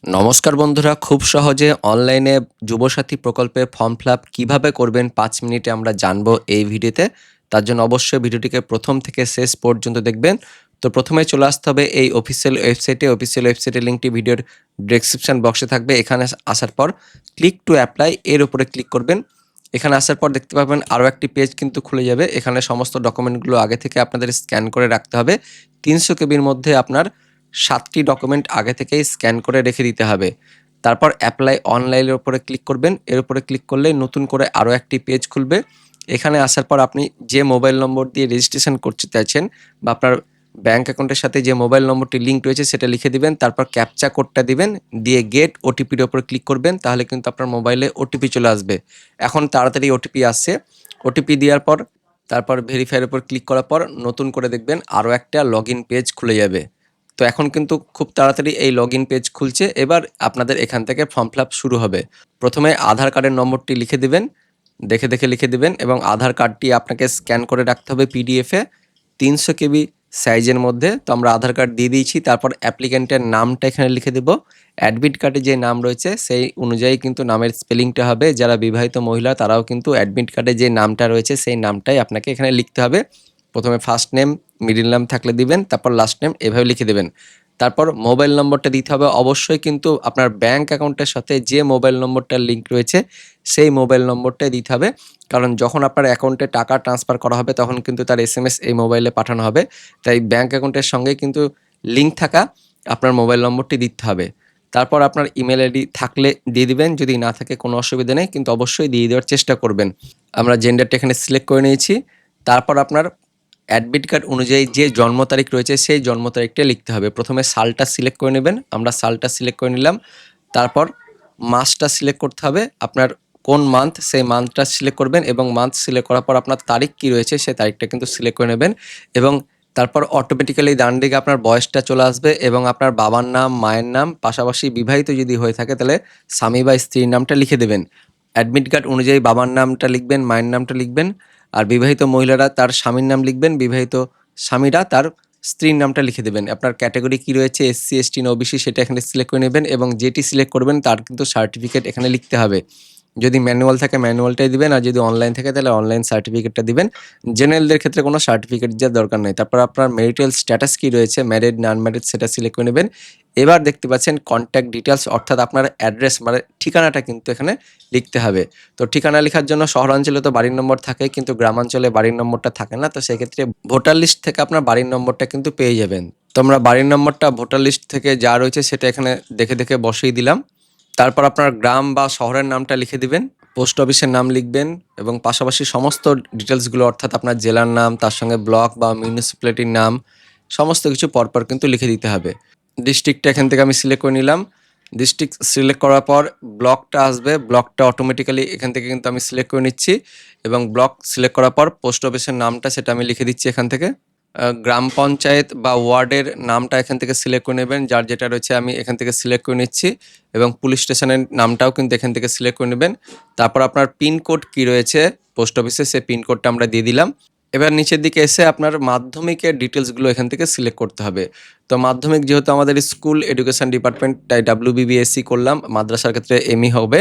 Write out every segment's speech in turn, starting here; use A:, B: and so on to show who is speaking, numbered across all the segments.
A: নমস্কার বন্ধুরা, খুব সহজে অনলাইনে যুবসাথী প্রকল্পে ফর্ম ফিল আপ কীভাবে করবেন ৫ মিনিটে আমরা জানবো এই ভিডিওতে। তার জন্য অবশ্যই ভিডিওটিকে প্রথম থেকে শেষ পর্যন্ত দেখবেন। তো প্রথমে চলে আসতে হবে এই অফিসিয়াল ওয়েবসাইটের লিঙ্কটি ভিডিওর ডেসক্রিপশন বক্সে থাকবে। এখানে আসার পর ক্লিক টু অ্যাপ্লাই এর উপরে ক্লিক করবেন। এখানে আসার পর দেখতে পাবেন আরও একটি পেজ কিন্তু খুলে যাবে। এখানে সমস্ত ডকুমেন্টগুলো আগে থেকে আপনাদের স্ক্যান করে রাখতে হবে। ৩০০ কেবির মধ্যে আপনার ৭টি ডকুমেন্ট আগে থেকেই স্ক্যান করে রেখে দিতে হবে। তারপর অ্যাপ্লাই অনলাইনের উপরে ক্লিক করবেন। এর উপরে ক্লিক করলেই নতুন করে আরও একটি পেজ খুলবে। এখানে আসার পর আপনি যে মোবাইল নম্বর দিয়ে রেজিস্ট্রেশন করতে চাইছেন বা আপনার ব্যাঙ্ক অ্যাকাউন্টের সাথে যে মোবাইল নম্বরটি লিঙ্ক রয়েছে সেটা লিখে দিবেন। তারপর ক্যাপচা কোডটা দিবেন, দিয়ে গেট ওটিপির উপরে ক্লিক করবেন। তাহলে কিন্তু আপনার মোবাইলে ওটিপি চলে আসবে। এখন তাড়াতাড়ি ওটিপি আসছে। ওটিপি দেওয়ার পর তারপর ভেরিফাইয়ের উপর ক্লিক করার পর নতুন করে দেখবেন আরও একটা লগইন পেজ খুলে যাবে। তো এখন কিন্তু খুব তাড়াতাড়ি এই লগইন পেজ খুলছে। এবার আপনাদের এখান থেকে ফর্ম ফিল আপ শুরু হবে। প্রথমে আধার কার্ডের নম্বরটি লিখে দিবেন, দেখে লিখে দিবেন এবং আধার কার্ডটি আপনাকে স্ক্যান করে রাখতে হবে পিডিএফে ৩০০ কেবি সাইজের মধ্যে। তো আমরা আধার কার্ড দিয়ে দিয়েছি। তারপর অ্যাপ্লিক্যান্টের নামটা এখানে লিখে দেব। অ্যাডমিট কার্ডে যে নাম রয়েছে সেই অনুযায়ী কিন্তু নামের স্পেলিংটা হবে। যারা বিবাহিত মহিলা তারাও কিন্তু অ্যাডমিট কার্ডে যে নামটা রয়েছে সেই নামটাই আপনাকে এখানে লিখতে হবে। প্রথমে ফার্স্ট নেম, মিডল নেম থাকলে দিবেন, তারপর লাস্ট নেম এভাবে লিখে দেবেন। তারপর মোবাইল নম্বরটা দিতে হবে। অবশ্যই কিন্তু আপনার ব্যাঙ্ক অ্যাকাউন্টের সাথে যে মোবাইল নম্বরটার লিঙ্ক রয়েছে সেই মোবাইল নম্বরটাই দিতে হবে। কারণ যখন আপনার অ্যাকাউন্টে টাকা ট্রান্সফার করা হবে তখন কিন্তু তার এসএমএস এই মোবাইলে পাঠানো হবে। তাই ব্যাঙ্ক অ্যাকাউন্টের সঙ্গে কিন্তু লিঙ্ক থাকা আপনার মোবাইল নম্বরটি দিতে হবে। তারপর আপনার ইমেল আইডি থাকলে দিয়ে দিবেন, যদি না থাকে কোনো অসুবিধা নেই, কিন্তু অবশ্যই দিয়ে দেওয়ার চেষ্টা করবেন। আমরা জেন্ডারটা এখানে সিলেক্ট করে নিয়েছি। তারপর আপনার অ্যাডমিট কার্ড অনুযায়ী যে জন্ম তারিখ রয়েছে সেই জন্ম তারিখটা লিখতে হবে। প্রথমে সালটা সিলেক্ট করে নেবেন। আমরা সালটা সিলেক্ট করে নিলাম। তারপর মাসটা সিলেক্ট করতে হবে। আপনার কোন মান্থ সেই মান্থটা সিলেক্ট করবেন এবং মান্থ সিলেক্ট করার পর আপনার তারিখ কী রয়েছে সেই তারিখটা কিন্তু সিলেক্ট করে নেবেন এবং তারপর অটোমেটিক্যালি ডান দিকে আপনার বয়সটা চলে আসবে এবং আপনার বাবার নাম, মায়ের নাম, পাশাপাশি বিবাহিত যদি হয়ে থাকে তাহলে স্বামী বা স্ত্রীর নামটা লিখে দেবেন। অ্যাডমিট কার্ড অনুযায়ী বাবার নামটা লিখবেন, মায়ের নামটা লিখবেন। আর বিবাহিত মহিলারা তার স্বামীর নাম লিখবেন, বিবাহিত স্বামীরা তার স্ত্রীর নামটা লিখে দেবেন। আপনার ক্যাটাগরি কী রয়েছে, এসসি, এসটি না ওবিসি, সেটা এখানে সিলেক্ট করে নেবেন এবং যেটি সিলেক্ট করবেন তার কিন্তু সার্টিফিকেট এখানে লিখতে হবে। যদি ম্যানুয়াল থাকে ম্যানুয়ালটাই দিবেন, আর যদি অনলাইন থাকে তাহলে অনলাইন সার্টিফিকেটটা দিবেন। জেনারেলদের ক্ষেত্রে কোনো সার্টিফিকেট দেওয়ার দরকার নেই। তারপর আপনার ম্যারিটাল স্ট্যাটাস কী রয়েছে, ম্যারিড না আনম্যারিড, সেটা সিলেক্ট করে নেবেন। এবার দেখতে পাচ্ছেন কন্ট্যাক্ট ডিটেলস, অর্থাৎ আপনার অ্যাড্রেস মানে ঠিকানাটা কিন্তু এখানে লিখতে হবে। তো ঠিকানা লেখার জন্য শহরাঞ্চলে তো বাড়ির নম্বর থাকে, কিন্তু গ্রামাঞ্চলে বাড়ির নম্বরটা থাকে না। তো সেক্ষেত্রে ভোটার লিস্ট থেকে আপনার বাড়ির নম্বরটা কিন্তু পেয়ে যাবেন। তো আমরা বাড়ির নম্বরটা ভোটার লিস্ট থেকে যা রয়েছে সেটা এখানে দেখে বসিয়ে দিলাম। তারপর আপনার গ্রাম বা শহরের নামটা লিখে দিবেন, পোস্ট অফিসের নাম লিখবেন এবং পাশাপাশি সমস্ত ডিটেলসগুলো, অর্থাৎ আপনার জেলার নাম, তার সঙ্গে ব্লক বা মিউনিসিপ্যালিটির নাম, সমস্ত কিছু পরপর কিন্তু লিখে দিতে হবে। ডিস্ট্রিক্টটা এখান থেকে আমি সিলেক্ট করে নিলাম। ডিস্ট্রিক্ট সিলেক্ট করার পর ব্লকটা আসবে। ব্লকটা অটোমেটিক্যালি এখান থেকে কিন্তু আমি সিলেক্ট করে নিচ্ছি এবং ব্লক সিলেক্ট করার পর পোস্ট অফিসের নামটা সেটা আমি লিখে দিচ্ছি এখান থেকে। গ্রাম পঞ্চায়েত বা ওয়ার্ডের নামটা এখান থেকে সিলেক্ট করে নেবেন, যার যেটা রয়েছে আমি এখান থেকে সিলেক্ট করে নিচ্ছি এবং পুলিশ স্টেশনের নামটাও কিন্তু এখান থেকে সিলেক্ট করে নেবেন। তারপর আপনার পিনকোড কী রয়েছে পোস্ট অফিসে সেই পিনকোডটা আমরা দিয়ে দিলাম। এবার নিচের দিকে এসে আপনার মাধ্যমিকের ডিটেলসগুলো এখান থেকে সিলেক্ট করতে হবে। তো মাধ্যমিক যেহেতু আমাদের স্কুল এডুকেশন ডিপার্টমেন্ট, তাই WBBSC করলাম, মাদ্রাসার ক্ষেত্রে এমই হবে।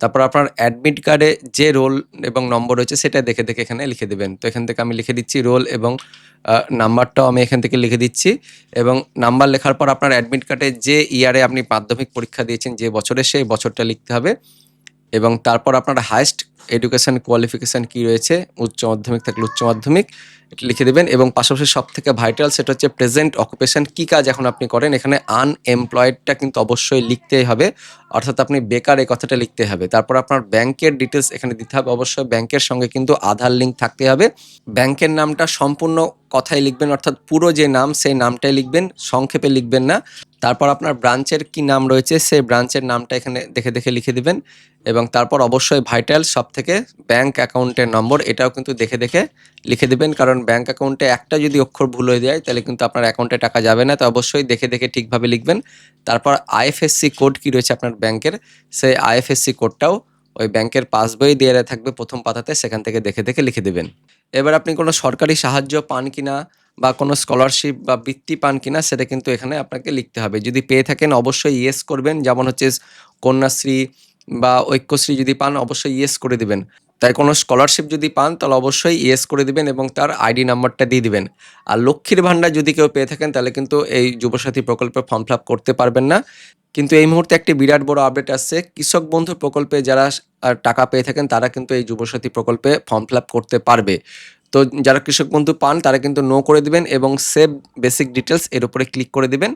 A: তারপর আপনার অ্যাডমিট কার্ডে যে রোল এবং নম্বর রয়েছে সেটা দেখে এখানে লিখে দেবেন। তো এখান থেকে আমি লিখে দিচ্ছি রোল এবং নাম্বারটাও আমি এখান থেকে লিখে দিচ্ছি এবং নাম্বার লেখার পর আপনার অ্যাডমিট কার্ডে যে ইয়ারে আপনি মাধ্যমিক পরীক্ষা দিয়েছেন যে বছরে সেই বছরটা লিখতে হবে এবং তারপর আপনার হাইয়েস্ট এডুকেশন কোয়ালিফিকেশান কী রয়েছে, উচ্চ মাধ্যমিক থাকলে উচ্চ মাধ্যমিক, এটা লিখে দেবেন এবং পাশাপাশি সবথেকে ভাইটাল সেটা হচ্ছে প্রেজেন্ট অকুপেশন, কী কাজ এখন আপনি করেন। এখানে আনএমপ্লয়েডটা কিন্তু অবশ্যই লিখতেই হবে, অর্থাৎ আপনি বেকার এই কথাটা লিখতে হবে। তারপর আপনার ব্যাংকের ডিটেলস এখানে দিতে হবে। অবশ্যই ব্যাংকের সঙ্গে কিন্তু আধার লিঙ্ক থাকতে হবে। ব্যাংকের নামটা সম্পূর্ণ কথাই লিখবেন, অর্থাৎ পুরো যে নাম সেই নামটাই লিখবেন, সংক্ষেপে লিখবেন না। তারপর আপনার ব্রাঞ্চের কি নাম রয়েছে সেই ব্রাঞ্চের নামটা এখানে দেখে লিখে দিবেন এবং তারপর অবশ্যই ভাইটাল সবথেকে ব্যাংক অ্যাকাউন্টের নম্বর, এটাও কিন্তু দেখে লিখে দিবেন। কারণ ব্যাংক অ্যাকাউন্টে একটা যদি অক্ষর ভুল হয়ে যায় তাহলে কিন্তু আপনার অ্যাকাউন্টে টাকা যাবে না। তো অবশ্যই দেখে ঠিকভাবে লিখবেন। তারপর আইএফএসসি কোড কি রয়েছে আপনার ব্যাংকের, সেই আইএফএসসি কোডটাও ওই ব্যাংকের পাসবই দেওয়া থাকবে প্রথম পাতাতে, সেখান থেকে দেখে লিখে দেবেন। এবার আপনি কোনো সরকারি সাহায্য পান কিনা বা কোনো স্কলারশিপ বা বৃত্তি পান কিনা সেটা কিন্তু এখানে আপনাকে লিখতে হবে। যদি পেয়ে থাকেন অবশ্যই ইয়েস করবেন। যেমন হচ্ছে কন্যাশ্রী বা ঐক্যশ্রী যদি পান অবশ্যই ইয়েস করে দিবেন। তাই কোনো স্কলারশিপ যদি পান তাহলে অবশ্যই ইয়েস করে দিবেন এবং তার আইডি নাম্বারটা দিয়ে দিবেন। আর লক্ষ্মীর ভান্ডার যদি কেউ পেয়ে থাকেন তাহলে কিন্তু এই যুবসাথী প্রকল্পে ফর্ম ফিল আপ করতে পারবেন না। কিন্তু এই মুহূর্তে একটি বিরাট বড় আপডেট আসছে। কৃষক বন্ধু প্রকল্পে যারা টাকা পেয়ে থাকেন তারা কিন্তু এই যুবসাথী প্রকল্পে ফর্ম ফিল আপ করতে পারবে। তো যারা কৃষক বন্ধু পান তারা কিন্তু নো করে দিবেন এবং সেভ বেসিক ডিটেলস এর উপরে ক্লিক করে দিবেন।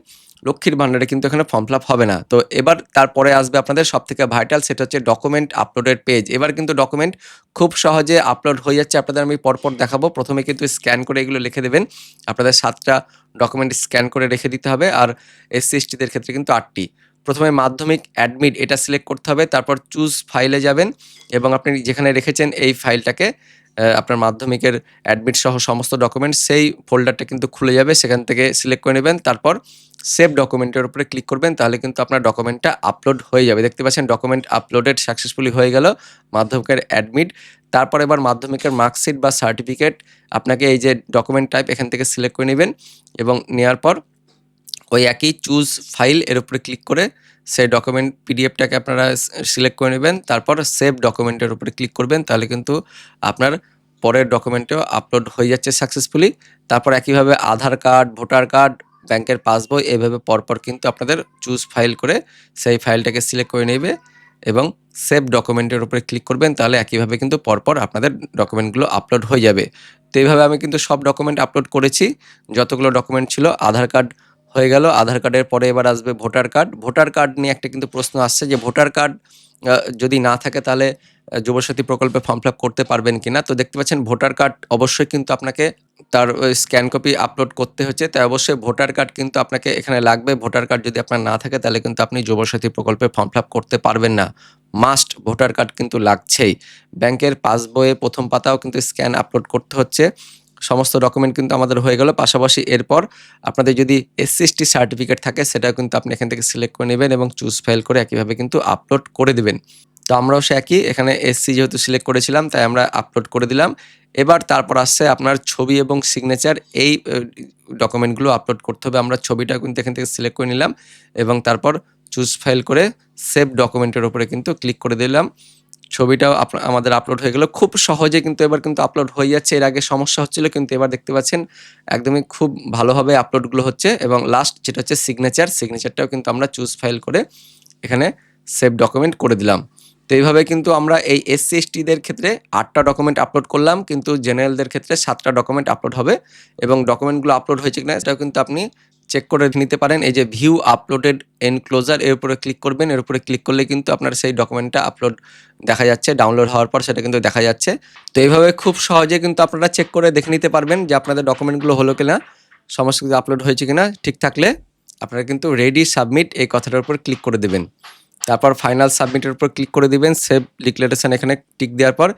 A: লক্ষ্মীর ভান্ডারে কিন্তু এখানে ফর্ম ফিল আপ হবে না। তো এবার তারপরে আসবে আপনাদের সবথেকে ভাইটাল, সেটা হচ্ছে ডকুমেন্ট আপলোডের পেজ। এবার কিন্তু ডকুমেন্ট খুব সহজে আপলোড হয়ে যাচ্ছে। আপনাদের আমি পরপর দেখাবো। প্রথমে কিন্তু স্ক্যান করে এগুলো লিখে দেবেন। আপনাদের 7টা ডকুমেন্ট স্ক্যান করে রেখে দিতে হবে, আর এসসি এসটিদের ক্ষেত্রে কিন্তু 8টি। প্রথমে মাধ্যমিক অ্যাডমিট এটা সিলেক্ট করতে হবে, তারপর চুজ ফাইলে যাবেন এবং আপনি যেখানে রেখেছেন এই ফাইলটাকে আপনার মাধ্যমিকের অ্যাডমিট সহ সমস্ত ডকুমেন্ট সেই ফোল্ডারটা কিন্তু খুলে যাবে, সেখান থেকে সিলেক্ট করে নেবেন। তারপর সেভ ডকুমেন্টের উপরে ক্লিক করবেন, তাহলে কিন্তু আপনার ডকুমেন্টটা আপলোড হয়ে যাবে। দেখতে পাচ্ছেন ডকুমেন্ট আপলোডেড সাকসেসফুলি হয়ে গেল মাধ্যমিকের অ্যাডমিট। তারপর এবার মাধ্যমিকের মার্কশিট বা সার্টিফিকেট আপনাকে এই যে ডকুমেন্ট টাইপ এখান থেকে সিলেক্ট করে নেবেন এবং নেওয়ার পর ওই একই চুজ ফাইল এর উপরে ক্লিক করে সেই ডকুমেন্ট পিডিএফটাকে আপনারা সিলেক্ট করে নেবেন। তারপর সেভ ডকুমেন্টের উপরে ক্লিক করবেন, তাহলে কিন্তু আপনার পরের ডকুমেন্টেও আপলোড হয়ে যাচ্ছে সাকসেসফুলি। তারপর একইভাবে আধার কার্ড, ভোটার কার্ড, ব্যাংকের পাসবই এভাবে পরপর কিন্তু আপনাদের চুজ ফাইল করে সেই ফাইলটাকে সিলেক্ট করে নেবে এবং সেভ ডকুমেন্টের উপরে ক্লিক করবেন, তাহলে একইভাবে কিন্তু পরপর আপনাদের ডকুমেন্টগুলো আপলোড হয়ে যাবে। তো এইভাবে আমি কিন্তু সব ডকুমেন্ট আপলোড করেছি, যতগুলো ডকুমেন্ট ছিল। আধার কার্ড হয়ে গেল। আধার কার্ডের পরে এবার আসবে ভোটার কার্ড। ভোটার কার্ড নিয়ে একটা কিন্তু প্রশ্ন আসছে যে ভোটার কার্ড যদি না থাকে তাহলে যুবসাথী প্রকল্পে ফর্ম ফিল আপ করতে পারবেন কিনা। তো দেখতে পাচ্ছেন ভোটার কার্ড অবশ্যই কিন্তু আপনাকে তার স্ক্যান কপি আপলোড করতে হচ্ছে, তাই অবশ্যই ভোটার কার্ড কিন্তু আপনাকে এখানে লাগবে। ভোটার কার্ড যদি আপনার না থাকে তাহলে কিন্তু আপনি যুবসাথী প্রকল্পে ফর্ম ফিল আপ করতে পারবেন না। মাস্ট ভোটার কার্ড কিন্তু লাগছেই। ব্যাংকের পাসবইয়ে প্রথম পাতাও কিন্তু স্ক্যান আপলোড করতে হচ্ছে। সমস্ত ডকুমেন্ট কিন্তু আমাদের হয়ে গেল। পাশাপাশি এরপর আপনাদের যদি এসসি এসটি সার্টিফিকেট থাকে সেটাও কিন্তু আপনি এখান থেকে সিলেক্ট করে নেবেন এবং চুজ ফাইল করে একইভাবে কিন্তু আপলোড করে দিবেন। তো আমরাও সে একই, এখানে এসসি যেহেতু সিলেক্ট করেছিলাম তাই আমরা আপলোড করে দিলাম। এবার তারপর আসছে আপনার ছবি এবং সিগনেচার। এই ডকুমেন্টগুলো আপলোড করতে হবে। আমরা ছবিটা কিন্তু এখান থেকে সিলেক্ট করে নিলাম এবং তারপর চুজ ফাইল করে সেভ ডকুমেন্টের উপরে কিন্তু ক্লিক করে দিলাম। ছবিটাও আমাদের আপলোড হয়ে গেল। খুব সহজে কিন্তু এবার কিন্তু আপলোড হয়ে যাচ্ছে। এর আগে সমস্যা হচ্ছিল, কিন্তু এবার দেখতে পাচ্ছেন একদমই খুব ভালোভাবে আপলোডগুলো হচ্ছে। এবং লাস্ট যেটা হচ্ছে সিগনেচারটাও কিন্তু আমরা চুজ ফাইল করে এখানে সেভ ডকুমেন্ট করে দিলাম। তো এইভাবে কিন্তু আমরা এই এসসি এসটিদের ক্ষেত্রে 8টা ডকুমেন্ট আপলোড করলাম, কিন্তু জেনারেলদের ক্ষেত্রে 7টা ডকুমেন্ট আপলোড হবে। এবং ডকুমেন্টগুলো আপলোড হয়েছে কিনা সেটাও কিন্তু আপনি চেক করে নিতে পারেন। এই যে ভিউ আপলোডেড এনক্লোজার এর উপরে ক্লিক করবেন। এর উপরে ক্লিক করলে কিন্তু আপনার সেই ডকুমেন্টটা আপলোড দেখা যাচ্ছে। ডাউনলোড হওয়ার পর সেটা কিন্তু দেখা যাচ্ছে। তো এইভাবে খুব সহজে কিন্তু আপনারা চেক করে দেখে নিতে পারবেন যে আপনাদের ডকুমেন্টগুলো হলো কিনা, সমস্ত কিছু আপলোড হয়েছে কিনা। ঠিক থাকলে আপনারা কিন্তু রেডি সাবমিট এই কথাটার উপর ক্লিক করে দেবেন। তারপর ফাইনাল সাবমিটের উপর ক্লিক করে দিবেন। সেভ ডিক্লারেশন এখানে টিক দেওয়ার পর,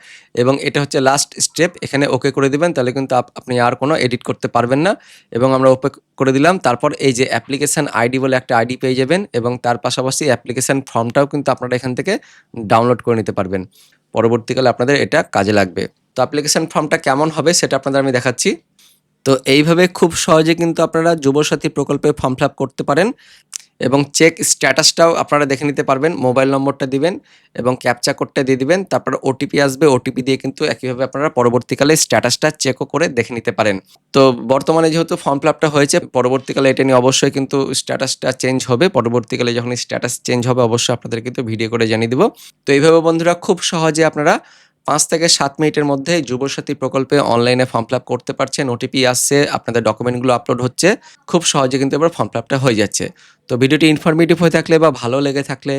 A: এবং এটা হচ্ছে লাস্ট স্টেপ, এখানে ওকে করে দিবেন। তাহলে কিন্তু আপনি আর কোনো এডিট করতে পারবেন না। এবং আমরা ওকে করে দিলাম। তারপর এই যে অ্যাপ্লিকেশান আইডি বলে একটা আইডি পেয়ে যাবেন এবং তার পাশাপাশি অ্যাপ্লিকেশান ফর্মটাও কিন্তু আপনারা এখান থেকে ডাউনলোড করে নিতে পারবেন। পরবর্তীকালে আপনাদের এটা কাজে লাগবে। তো অ্যাপ্লিকেশান ফর্মটা কেমন হবে সেটা আপনাদের আমি দেখাচ্ছি। তো এইভাবে খুব সহজে কিন্তু আপনারা যুবসাথী প্রকল্পে ফর্ম ফিল আপ করতে পারেন এবং চেক স্ট্যাটাসটাও আপনারা দেখে নিতে পারবেন। মোবাইল নম্বরটা দিবেন এবং ক্যাপচা কোডটা দিয়ে দিবেন। তারপর ওটিপি আসবে। ওটিপি দিয়ে কিন্তু একইভাবে আপনারা পরবর্তীকালে স্ট্যাটাসটা চেকও করে দেখে নিতে পারেন। তো বর্তমানে যেহেতু ফর্ম ফিল আপটা হয়েছে, পরবর্তীকালে এটা নিয়ে অবশ্যই কিন্তু স্ট্যাটাসটা চেঞ্জ হবে। পরবর্তীকালে যখন স্ট্যাটাস চেঞ্জ হবে অবশ্যই আপনাদের কিন্তু ভিডিও করে জানিয়ে দেব। তো এইভাবে বন্ধুরা খুব সহজে আপনারা 5 থেকে 7 মিনিটের মধ্যে যুবসাথী প্রকল্পে অনলাইনে ফর্ম ফিল আপ করতে পারছেন। ওটিপি আসছে, আপনাদের ডকুমেন্টগুলো আপলোড হচ্ছে। খুব সহজে কিন্তু এবার ফর্ম ফিল আপটা হয়ে যাচ্ছে। তো ভিডিওটি ইনফরমেটিভ হয়ে থাকলে বা ভালো লেগে থাকলে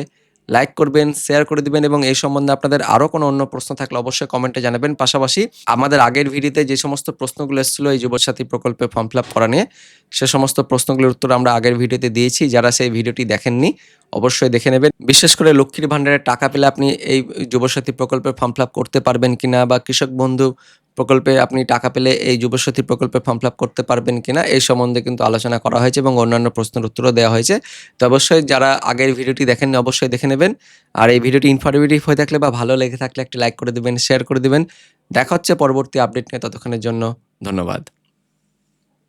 A: লাইক করবেন, শেয়ার করে দিবেন এবং এই সম্বন্ধে আপনাদের আরও কোনো অন্য প্রশ্ন থাকলে অবশ্যই কমেন্টে জানাবেন। পাশাপাশি আমাদের আগের ভিডিওতে যে সমস্ত প্রশ্নগুলো এসেছিলো এই যুবসাথী প্রকল্পে ফর্ম ফিল আপ করা নিয়ে, সে সমস্ত প্রশ্নগুলোর উত্তর আমরা আগের ভিডিওতে দিয়েছি। যারা সেই ভিডিওটি দেখেননি অবশ্যই দেখে নেবেন। বিশেষ করে লক্ষ্মীর ভাণ্ডারের টাকা পেলে আপনি এই যুবসাথী প্রকল্পে ফর্ম ফিল আপ করতে পারবেন কিনা, বা কৃষক বন্ধু প্রকল্পে আপনি টাকা পেলে এই যুবসাথী প্রকল্পে ফর্ম ফিল আপ করতে পারবেন কিনা, এই সম্বন্ধে কিন্তু আলোচনা করা হয়েছে এবং অন্যান্য প্রশ্নের উত্তরও দেওয়া হয়েছে। তো অবশ্যই যারা আগের ভিডিওটি দেখেননি অবশ্যই দেখে নেবেন। আর এই ভিডিওটি ইনফরমেটিভ হয়ে থাকলে বা ভালো লেগে থাকলে একটি লাইক করে দিবেন, শেয়ার করে দিবেন। দেখা হচ্ছে পরবর্তী আপডেট নিয়ে। ততক্ষণের জন্য ধন্যবাদ।